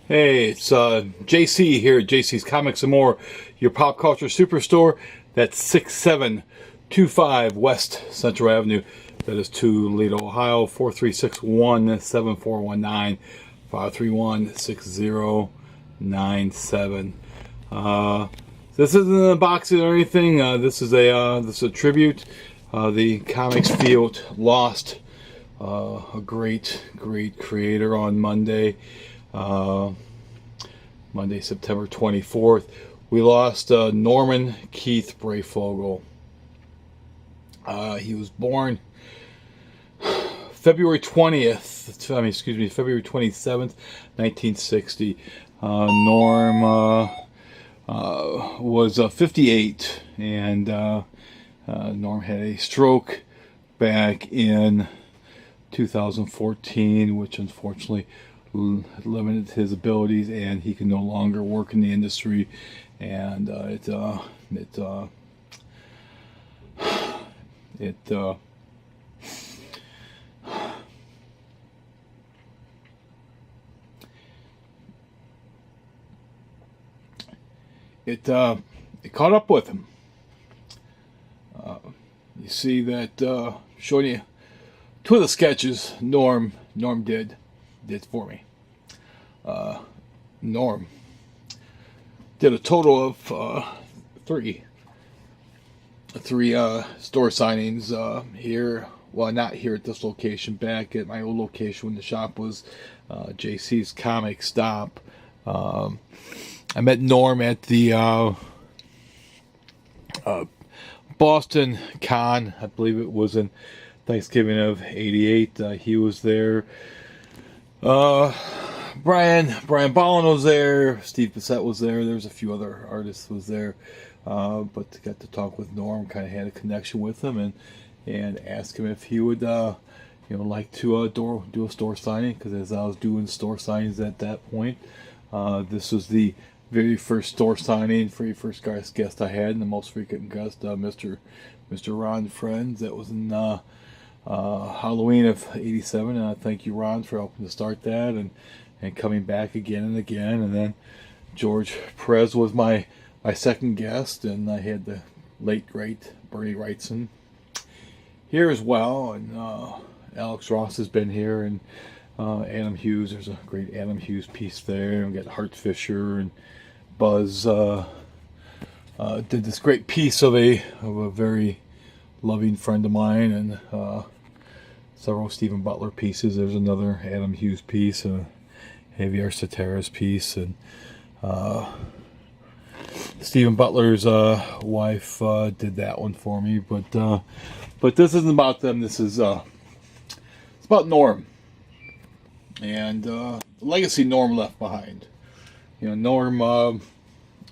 Hey, it's JC here at JC's Comics and More, your pop culture superstore. That's 6725 West Central Avenue. That is Toledo, Ohio, 4361-7419, 531-6097. This isn't an unboxing or anything. This is a tribute. The comics field lost a great creator on Monday. Monday, September 24th. We lost Norman Keith Breyfogle. He was born February 27th, 1960. Norm was 58, and Norm had a stroke back in 2014, which unfortunately limited his abilities, and he can no longer work in the industry. And it caught up with him. You see that showing you two of the sketches Norm did for me. Norm did a total of three store signings here. Well, not here at this location, back at my old location when the shop was JC's Comic Stop. I met Norm at the Boston Con. I believe it was in Thanksgiving of '88. He was there. Brian Ballin was there. Steve Bissett was there. There was a few other artists was there. But got to talk with Norm. Kind of had a connection with him, and asked him if he would like to do a store signing, because as I was doing store signings at that point, this was the very first store signing, very first guest I had, and the most frequent guest, Mr. Ron Friends. That was in Halloween of '87, and I thank you, Ron, for helping to start that and coming back again and again. And then George Perez was my second guest, and I had the late great Bernie Wrightson here as well, and Alex Ross has been here, and Adam Hughes. There's a great Adam Hughes piece there. We got Hart Fisher and Buzz did this great piece of a very loving friend of mine, and several Stephen Butler pieces. There's another Adam Hughes piece, Javier Cetera's piece, and Stephen Butler's wife did that one for me. But this isn't about them. This is it's about Norm and the legacy Norm left behind. Norm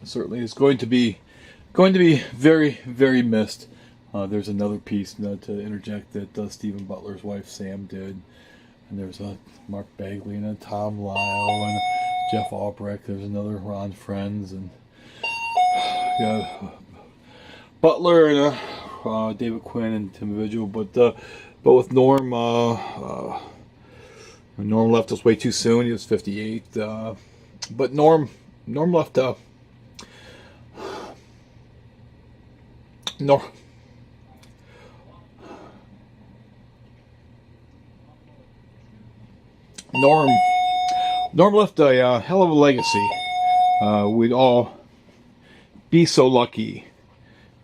certainly is going to be very, very missed. There's another piece to interject that Stephen Butler's wife Sam did, and there's a Mark Bagley and a Tom Lyle and Jeff Albrecht. There's another Ron Friends, and Butler and David Quinn and Tim Vigil. But with Norm, Norm left us way too soon. He was 58. But Norm left Norm left a hell of a legacy. We'd all be so lucky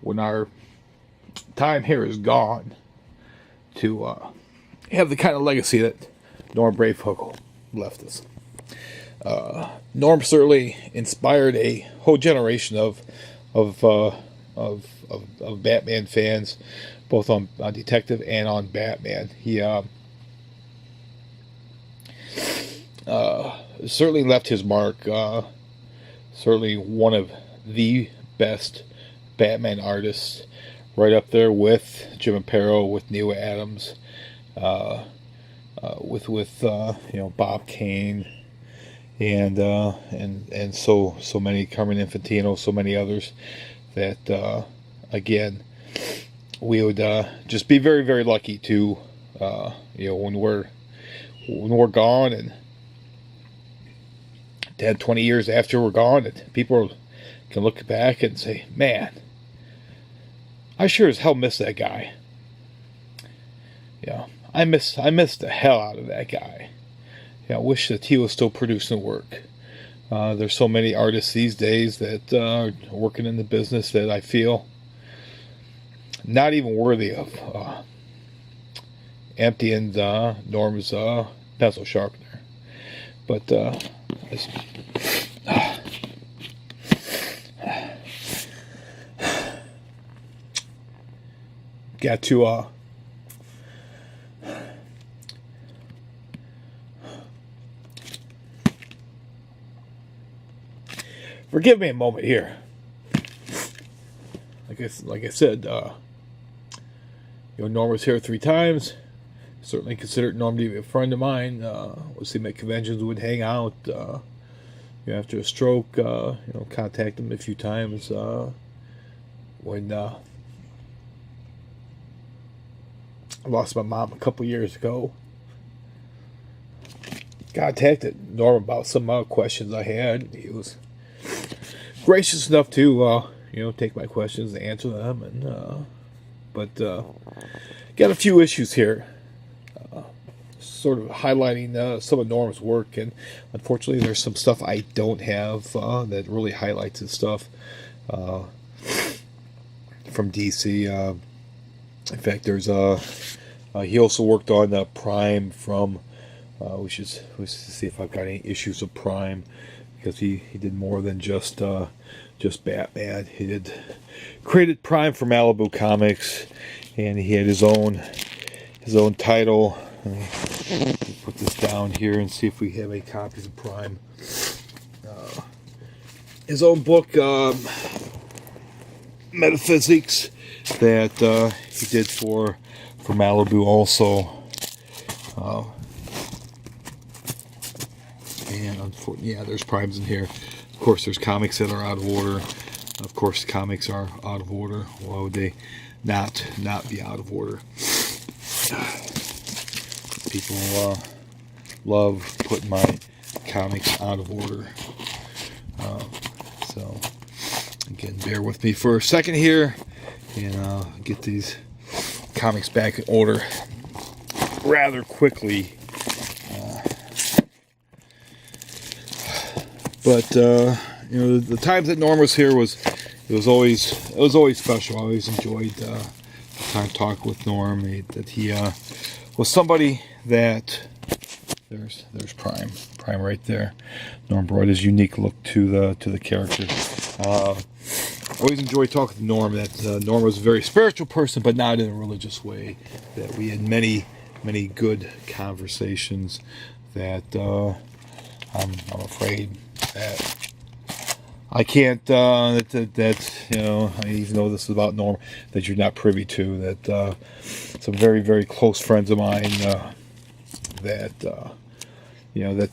when our time here is gone to have the kind of legacy that Norm Breyfogle left us. Norm certainly inspired a whole generation of Batman fans, both on Detective and on Batman. He certainly left his mark. Certainly one of the best Batman artists, right up there with Jim Aparo, with Neil Adams, with Bob Kane, and so many, Carmen Infantino, so many others that again we would just be very, very lucky to when we're gone, and 10, 20 years after we're gone, and people can look back and say, man, I sure as hell miss that guy. Yeah, I miss the hell out of that guy. Yeah, I wish that he was still producing work. There's so many artists these days that are working in the business that I feel not even worthy of emptying Norm's pencil sharpener. But got to forgive me a moment here. Like I said, Norm was here 3 times. Certainly considered Norm to be a friend of mine. We'll see him at conventions, would hang out. After a stroke, contact him a few times. When I lost my mom a couple years ago, contacted Norm about some questions I had. He was gracious enough to take my questions and answer them, and but got a few issues here, sort of highlighting some of Norm's work, and unfortunately there's some stuff I don't have that really highlights his stuff from DC. In fact, there's he also worked on Prime from we should see if I've got any issues of Prime, because he did more than just Batman. He created Prime for Malibu Comics, and he had his own title. Let me put this down here and see if we have any copies of Prime. His own book, Metaphysics, that he did for Malibu also. And unfortunately, yeah, there's Primes in here. Of course, there's comics that are out of order. Of course, comics are out of order. Why would they not be out of order? People love putting my comics out of order. So, again, bear with me for a second here, and I'll get these comics back in order rather quickly. But the times that Norm was here was always special. I always enjoyed the time talking with Norm. That he was somebody that there's Prime right there. Norm brought his unique look to the character. Always enjoyed talking to Norm. That Norm was a very spiritual person, but not in a religious way. That we had many good conversations. That I'm afraid that I can't, I even know this is about Norm, that you're not privy to, that some very, very close friends of mine, that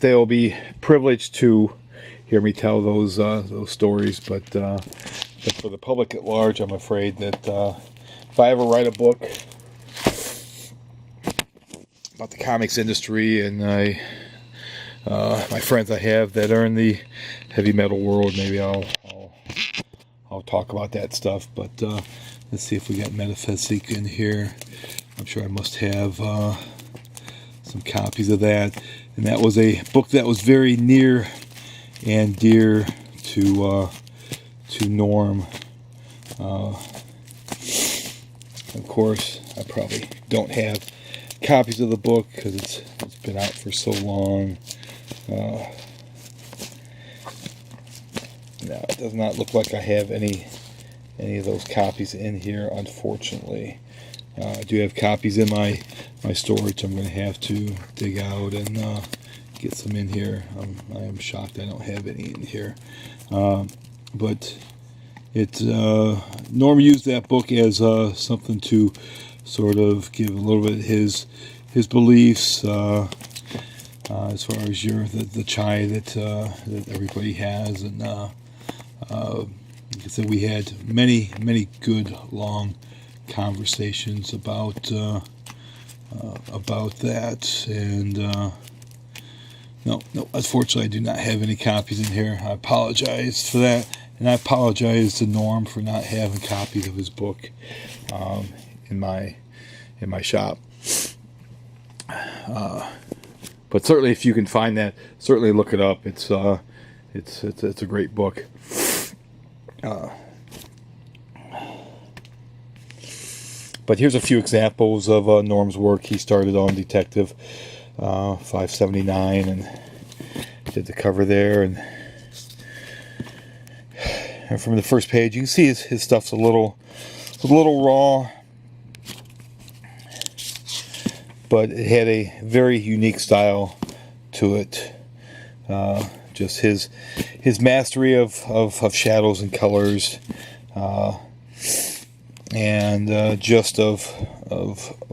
they'll be privileged to hear me tell those stories, but for the public at large, I'm afraid that if I ever write a book about the comics industry, and my friends I have that are in the heavy metal world, maybe I'll talk about that stuff. But let's see if we got Metaphysic in here. I'm sure I must have some copies of that. And that was a book that was very near and dear to Norm. Of course, I probably don't have copies of the book because it's been out for so long. No, it does not look like I have any of those copies in here, unfortunately. I do have copies in my storage. I'm going to have to dig out and get some in here. I am shocked I don't have any in here. But Norm used that book as something to sort of give a little bit his beliefs as far as the chai that everybody has, and like I said, we had many good long conversations about that, and No, unfortunately I do not have any copies in here. I apologize for that, and I apologize to Norm for not having copies of his book in my shop. But certainly, if you can find that, certainly look it up. It's a great book. But here's a few examples of Norm's work. He started on Detective 579 and did the cover there. And from the first page, you can see his stuff's a little raw, but it had a very unique style to it. Just his mastery of shadows and colors, and just of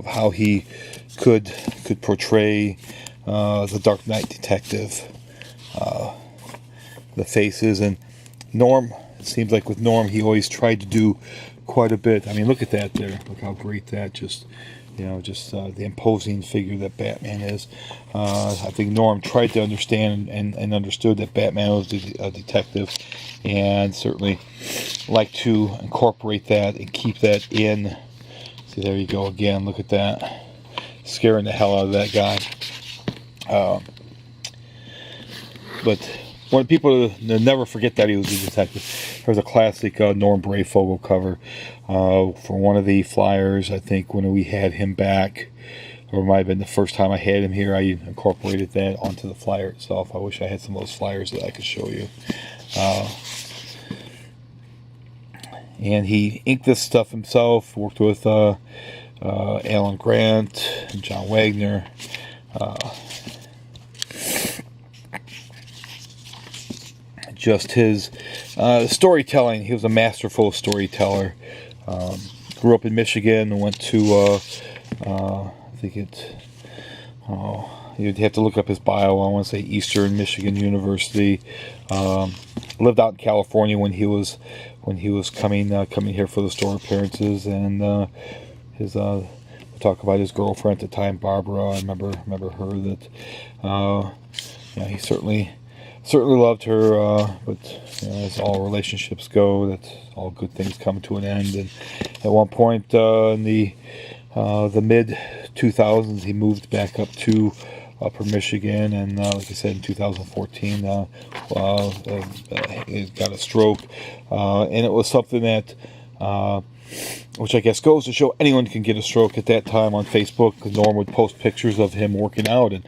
how he could portray the Dark Knight detective, the faces. And Norm, it seems like with Norm, he always tried to do quite a bit. I mean, look at that there. Look how great that just the imposing figure that Batman is. I think Norm tried to understand and understood that Batman was a detective, and certainly like to incorporate that and keep that in. See, there you go again. Look at that, scaring the hell out of that guy. But I want people to never forget that he was a detective. There's a classic Norm Breyfogle cover for one of the flyers. I think when we had him back, or it might have been the first time I had him here, I incorporated that onto the flyer itself. I wish I had some of those flyers that I could show you. And he inked this stuff himself, worked with Alan Grant and John Wagner. Just his storytelling. He was a masterful storyteller. Grew up in Michigan and went to, I think you'd have to look up his bio. I want to say Eastern Michigan University. Lived out in California when he was coming here for the store appearances, and we'll talk about his girlfriend at the time, Barbara. I remember her that he certainly loved her, but as all relationships go, that all good things come to an end. And at one point in the mid 2000s, he moved back up to Upper Michigan, and like I said, in 2014, he got a stroke, and it was something that, which I guess goes to show anyone can get a stroke. At that time on Facebook, Norm would post pictures of him working out, and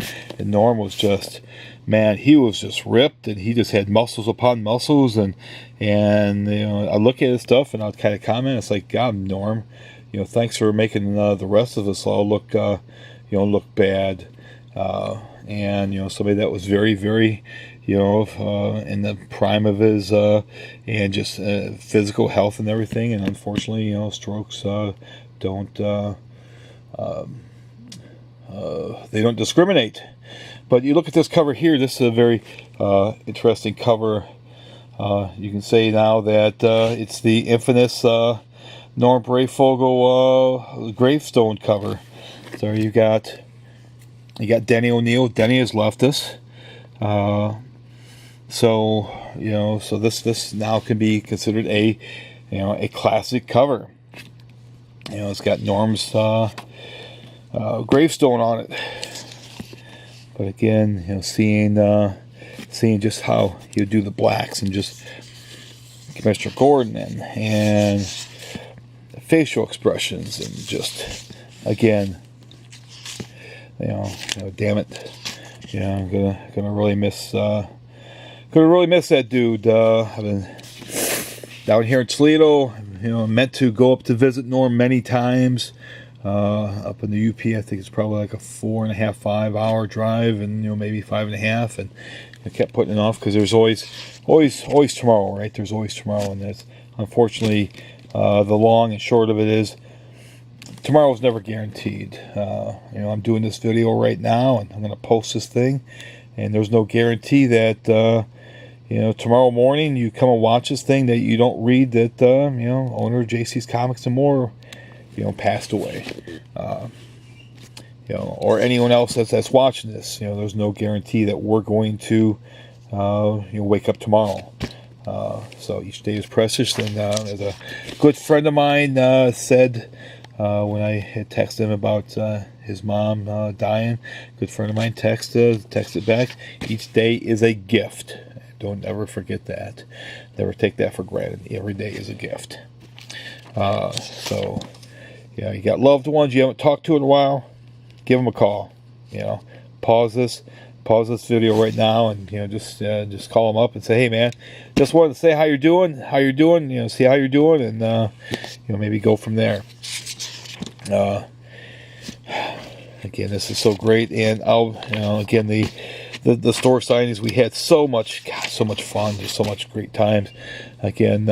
Norm was just, man, he was just ripped, and he just had muscles upon muscles, and I look at his stuff and I'll kind of comment, it's like, God, Norm, thanks for making the rest of us all look look bad. And somebody that was very, very in the prime of his and just physical health and everything, and unfortunately strokes don't they don't discriminate. But you look at this cover here, this is a very interesting cover. You can say now that it's the infamous Norm Breyfogle gravestone cover. So you got Denny O'Neil. Denny has left us. So this now can be considered a classic cover. It's got Norm's gravestone on it. But again, seeing just how he would do the blacks, and just Commissioner Gordon and facial expressions, and just again, damn it, I'm gonna really miss that dude. I've been down here in Toledo. Meant to go up to visit Norm many times. Up in the UP, I think it's probably like a 4.5, 5 hour drive, and maybe 5.5, and I kept putting it off because there's always tomorrow, right? There's always tomorrow, and that's unfortunately the long and short of it is tomorrow is never guaranteed. I'm doing this video right now, and I'm going to post this thing, and there's no guarantee that tomorrow morning you come and watch this thing that you don't read that owner of JC's Comics and More passed away. or anyone else that's watching this, there's no guarantee that we're going to wake up tomorrow. So each day is precious. And as a good friend of mine said when I had texted him about his mom dying, good friend of mine texted back, each day is a gift. Don't ever forget that. Never take that for granted. Every day is a gift. So, you got loved ones you haven't talked to in a while, give them a call. Pause this video right now, and just call them up and say, hey man, just wanted to say how you're doing, see how you're doing, and maybe go from there. Again, this is so great, and again, the store signings, we had so much fun, just so much great times. Again,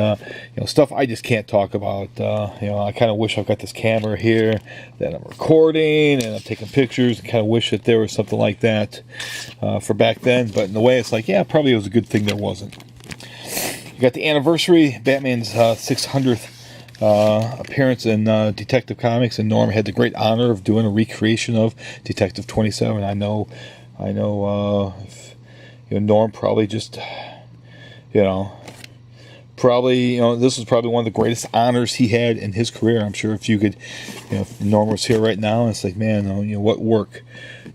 stuff I just can't talk about. I kind of wish I've got this camera here that I'm recording and I'm taking pictures, and kind of wish that there was something like that for back then. But in a way, it's like, yeah, probably it was a good thing there wasn't. You got the anniversary, Batman's 600th appearance in Detective Comics, and Norm had the great honor of doing a recreation of Detective 27. I know, Norm probably just, this was probably one of the greatest honors he had in his career. I'm sure if you could, if Norm was here right now, and it's like, man, what work,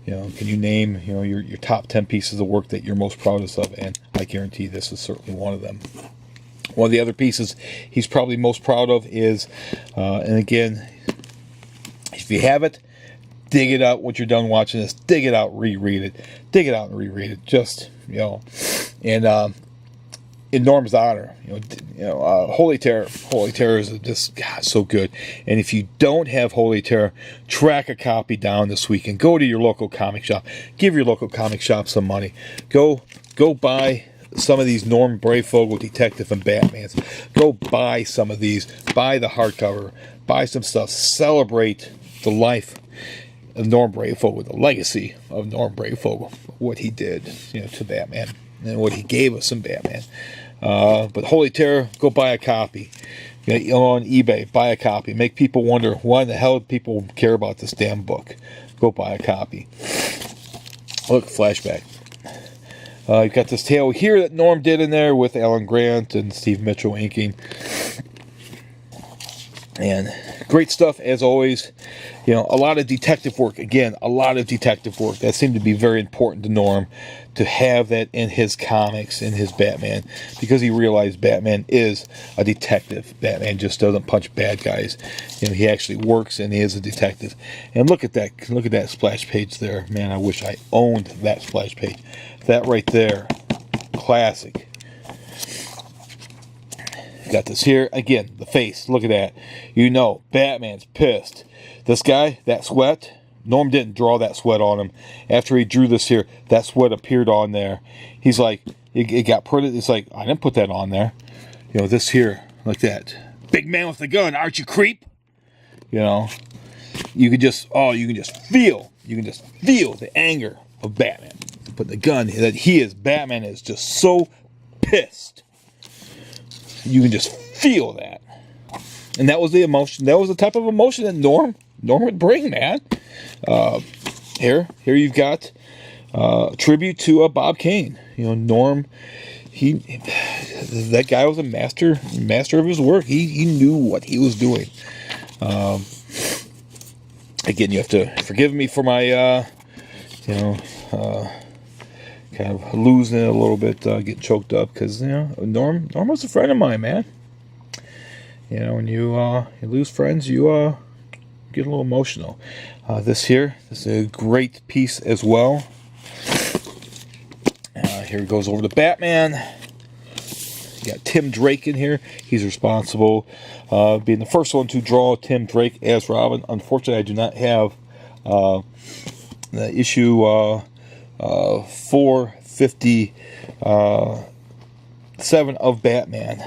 can you name, your top 10 pieces of work that you're most proudest of? And I guarantee this is certainly one of them. One of the other pieces he's probably most proud of is, and again, if you have it, dig it out. Once you're done watching this, dig it out, reread it. Dig it out and reread it. Just, and in Norm's honor, Holy Terror. Holy Terror is just so good. And if you don't have Holy Terror, track a copy down this weekend. Go to your local comic shop. Give your local comic shop some money. Go buy some of these Norm Breyfogle Detective and Batmans. Go buy some of these. Buy the hardcover. Buy some stuff. Celebrate the life of Norm Breyfogle, the legacy of Norm Breyfogle, what he did, to Batman and what he gave us in Batman. But Holy Terror, go buy a copy. On eBay, buy a copy. Make people wonder why in the hell people care about this damn book. Go buy a copy. Look, flashback. You've got this tale here that Norm did in there with Alan Grant and Steve Mitchell inking. And great stuff as always. A lot of detective work. Again, a lot of detective work. That seemed to be very important to Norm, to have that in his comics, in his Batman, because he realized Batman is a detective. Batman just doesn't punch bad guys. He actually works, and he is a detective. And look at that. Look at that splash page there. Man, I wish I owned that splash page. That right there. Classic. Got this here. Again, the face. Look at that. Batman's pissed. This guy, that sweat, Norm didn't draw that sweat on him. After he drew this here, that sweat appeared on there. He's like, it got put, it's like, I didn't put that on there. This here, like that. Big man with a gun, aren't you creep? You can just feel the anger of Batman. But the gun, Batman is just so pissed. You can just feel that. And that was the emotion. That was the type of emotion that Norm would bring, man. Here you've got a tribute to Bob Kane. Norm, that guy was a master of his work. He knew what he was doing. Again, you have to forgive me for my, kind of losing it a little bit, getting choked up, because Norm was a friend of mine, man. When you lose friends, you get a little emotional. This is a great piece as well. Here it goes over to Batman. You got Tim Drake in here. He's responsible being the first one to draw Tim Drake as Robin. Unfortunately, I do not have the issue 457 of Batman.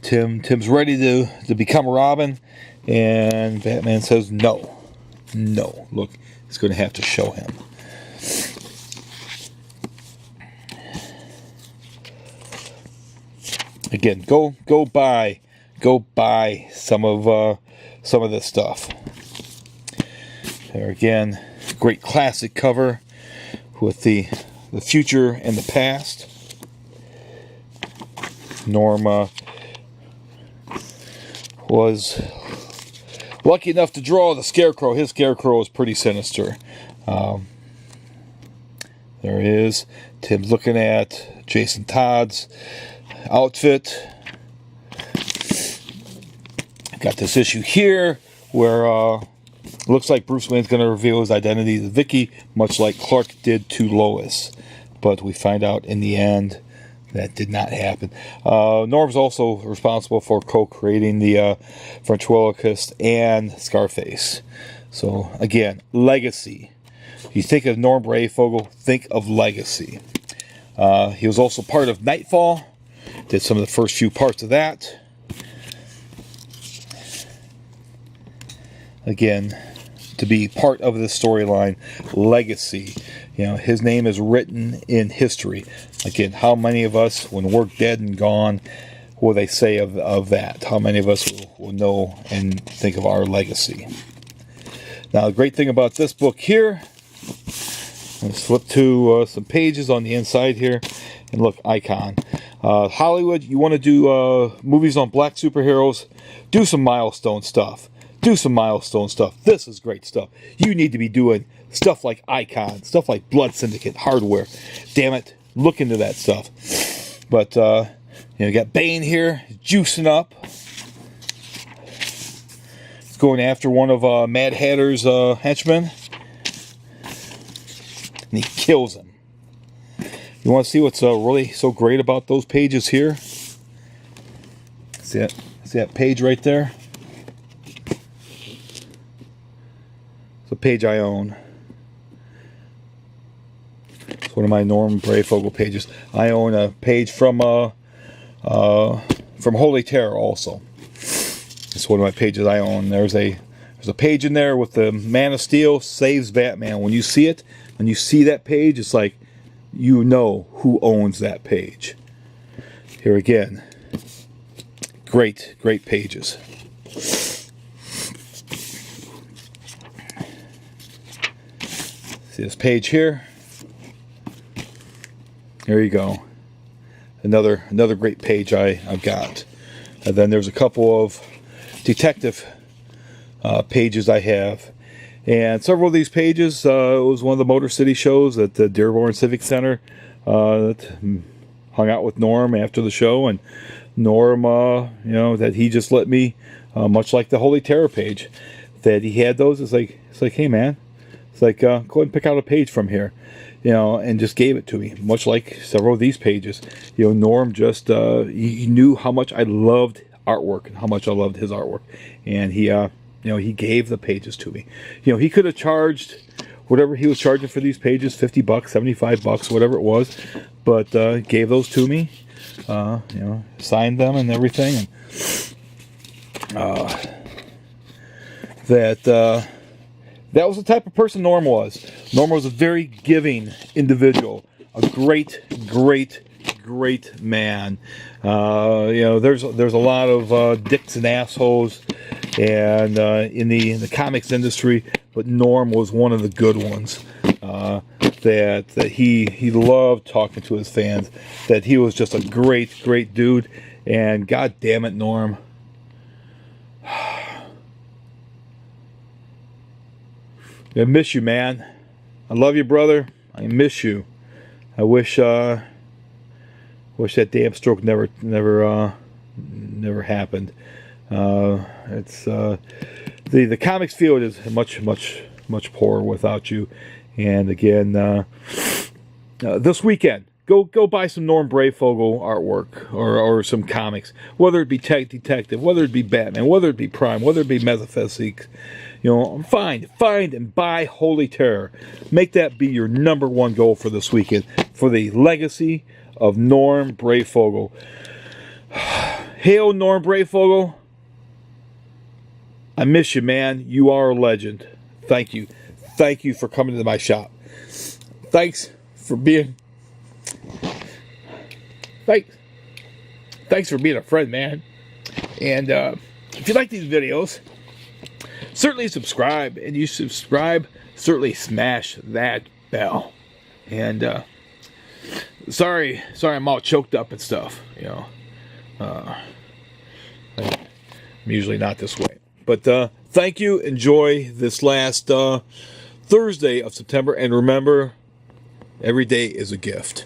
Tim's ready to become Robin, and Batman says no. Look, he's going to have to show him. Again, go buy go buy some of this stuff. There again, great classic cover with the future and the past. Norm was lucky enough to draw the Scarecrow. His Scarecrow is pretty sinister. There he is. Tim's looking at Jason Todd's outfit. Got this issue here where looks like Bruce Wayne's going to reveal his identity to Vicky, much like Clark did to Lois. But we find out in the end that did not happen. Norm's also responsible for co-creating the ventriloquist and Scarface. So again, legacy. You think of Norm Breyfogle, think of legacy. He was also part of Nightfall. Did some of the first few parts of that. Again, to be part of this storyline, legacy. You know, his name is written in history. Again, how many of us, when we're dead and gone, will they say of that? How many of us will know and think of our legacy? Now, the great thing about this book here, let's flip to some pages on the inside here, and look, icon. Hollywood, you want to do movies on black superheroes? Do some milestone stuff. Do some milestone stuff. This is great stuff. You need to be doing stuff like Icon, stuff like Blood Syndicate, Hardware. Damn it, look into that stuff. But you got Bane here, juicing up. He's going after one of Mad Hatter's henchmen, and he kills him. You want to see what's really so great about those pages here? See it? See that page right there? It's a page I own. It's one of my Norm Breyfogle pages. I own a page from Holy Terror also. It's one of my pages I own. There's a page in there with the Man of Steel saves Batman. When you see it, when you see that page, it's like you know who owns that page. Here again, great pages. See this page here? There you go. Another great page I've got. And then there's a couple of detective pages I have. And several of these pages, it was one of the Motor City shows at the Dearborn Civic Center. That hung out with Norm after the show, and Norm, that he just let me, much like the Holy Terror page, that he had those. It's like, hey man, it's like go ahead and pick out a page from here, and just gave it to me. Much like several of these pages, Norm just he knew how much I loved artwork and how much I loved his artwork, and he gave the pages to me. He could have charged whatever he was charging for these pages, $50, $75, whatever it was, but gave those to me. Signed them and everything, and that was the type of person Norm was. Norm was a very giving individual, a great man. There's a lot of dicks and assholes, and in the comics industry, but Norm was one of the good ones. That he loved talking to his fans. That he was just a great dude. And God damn it, Norm. I miss you, man. I love you, brother. I miss you. I wish that damn stroke never happened. It's the comics field is much poorer without you. And again, this weekend, go buy some Norm Breyfogle artwork or some comics, whether it be Tech Detective, whether it be Batman, whether it be Prime, whether it be Metaphysics. Find and buy Holy Terror. Make that be your #1 goal for this weekend, for the legacy of Norm Breyfogle. Hail Norm Breyfogle. I miss you, man. You are a legend. Thank you. Thank you for coming to my shop. Thanks for being a friend, man. And if you like these videos, certainly subscribe. And you subscribe, certainly smash that bell. And sorry I'm all choked up and stuff, you know. I'm usually not this way. But thank you. Enjoy this last Thursday of September. And remember, every day is a gift.